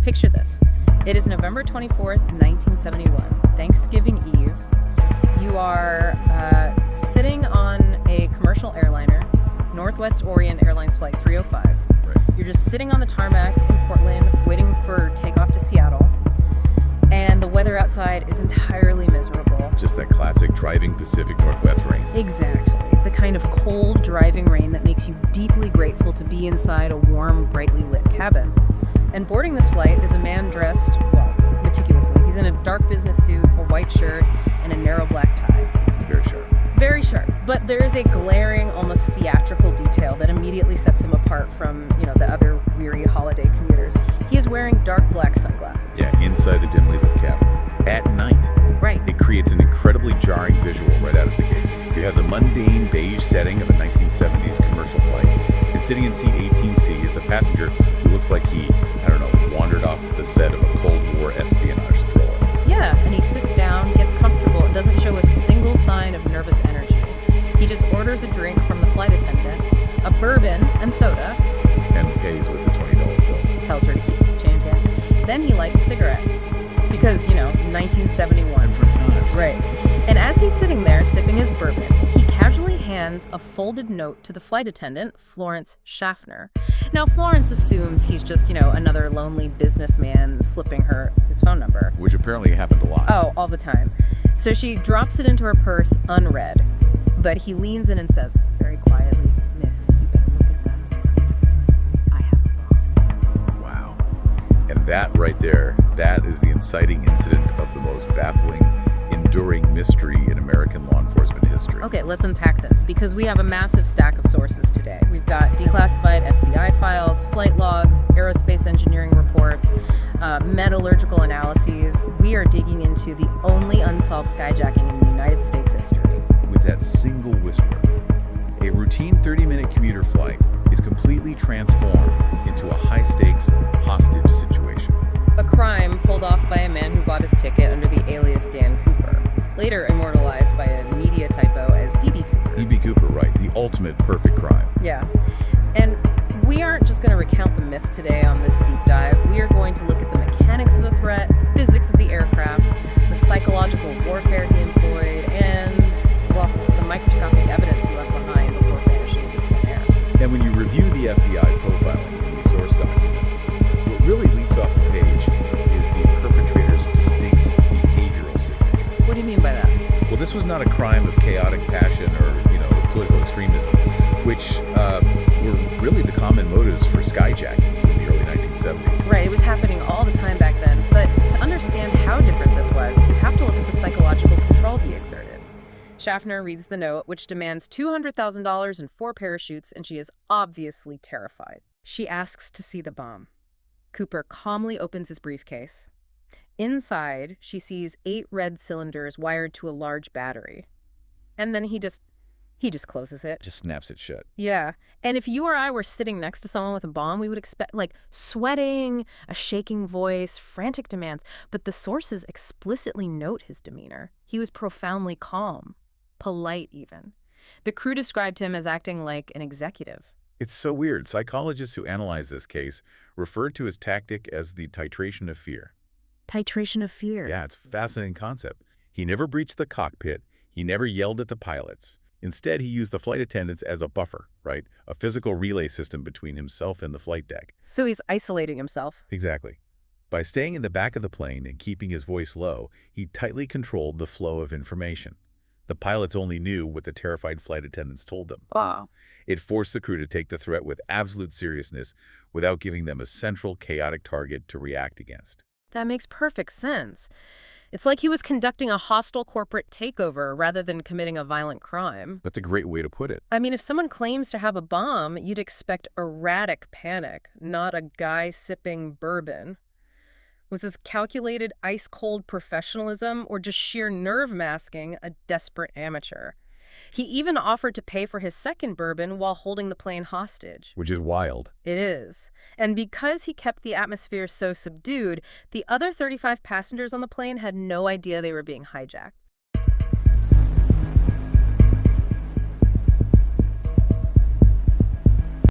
Picture this. It is November 24th, 1971, Thanksgiving Eve. You are sitting on a commercial airliner, Northwest Orient Airlines Flight 305. Right. You're just sitting on the tarmac in Portland, waiting for takeoff to Seattle. And the weather outside is entirely miserable. Just that classic driving Pacific Northwest rain. Exactly. The kind of cold, driving rain that makes you deeply grateful to be inside a warm, brightly lit cabin. And boarding this flight is a man dressed, well, meticulously. He's in a dark business suit, a white shirt, and a narrow black tie. Very sharp. Very sharp. But there is a glaring, almost theatrical detail that immediately sets him apart from, the other weary holiday commuters. He is wearing dark black sunglasses. Yeah, inside the dimly lit cabin. At night. Right. It creates an incredibly jarring visual right out of the gate. You have the mundane beige setting of a 1970s commercial flight, and sitting in seat 18C is a passenger who looks like he, wandered off the set of a Cold War espionage thriller. Yeah, and he sits down, gets comfortable, and doesn't show a single sign of nervous energy. He just orders a drink from the flight attendant, a bourbon and soda, and pays with a $20 bill. Tells her to keep the change in. Then he lights a cigarette. Because, 1971. Different times. Right. And as he's sitting there sipping his bourbon, he casually hands a folded note to the flight attendant, Florence Schaffner. Now, Florence assumes he's just, another lonely businessman slipping her his phone number. Which apparently happened a lot. Oh, all the time. So she drops it into her purse unread. But he leans in and says, very quietly, "Miss, you better look at that. I have a bomb." Wow. And that right there, that is the inciting incident of the most baffling, enduring mystery in American law enforcement history. Okay, let's unpack this, because we have a massive stack of sources today. We've got declassified FBI files, flight logs, aerospace engineering reports, metallurgical analyses. We are digging into the only unsolved skyjacking in United States history. With that single whisper, a routine 30-minute commuter flight is completely transformed into a high-stakes hostage situation. A crime pulled off by a man who bought his ticket under the alias Dan Cooper, later immortalized by a media typo as DB Cooper. DB Cooper, right, the ultimate perfect crime. Yeah. And we aren't just going to recount the myth today on this deep dive. We are going to look at the mechanics of the threat, the physics of the aircraft, the psychological warfare he employed, and, the microscopic evidence he left behind before vanishing into thin air. And when you review the FBI profiling in these source documents, what really leaps off the page is the perpetrator's distinct behavioral signature. What do you mean by that? Well, this was not a crime of chaotic passion or, political extremism, which were really the common motives for skyjackings in the early 1970s. Right, it was happening all the time back then. But to understand how different this was, you have to look at the psychological control he exerted. Schaffner reads the note, which demands $200,000 and 4 parachutes, and she is obviously terrified. She asks to see the bomb. Cooper calmly opens his briefcase. Inside, she sees 8 red cylinders wired to a large battery. And then he just closes it. Just snaps it shut. Yeah. And if you or I were sitting next to someone with a bomb, we would expect, sweating, a shaking voice, frantic demands. But the sources explicitly note his demeanor. He was profoundly calm, polite even. The crew described him as acting like an executive. It's so weird. Psychologists who analyze this case refer to his tactic as the titration of fear. Titration of fear. Yeah, it's a fascinating concept. He never breached the cockpit. He never yelled at the pilots. Instead, he used the flight attendants as a buffer, right? A physical relay system between himself and the flight deck. So he's isolating himself. Exactly. By staying in the back of the plane and keeping his voice low, he tightly controlled the flow of information. The pilots only knew what the terrified flight attendants told them. Wow. It forced the crew to take the threat with absolute seriousness without giving them a central, chaotic target to react against. That makes perfect sense. It's like he was conducting a hostile corporate takeover rather than committing a violent crime. That's a great way to put it. I mean, if someone claims to have a bomb, you'd expect erratic panic, not a guy sipping bourbon. Was this calculated, ice-cold professionalism or just sheer nerve masking a desperate amateur? He even offered to pay for his second bourbon while holding the plane hostage. Which is wild. It is. And because he kept the atmosphere so subdued, the other 35 passengers on the plane had no idea they were being hijacked.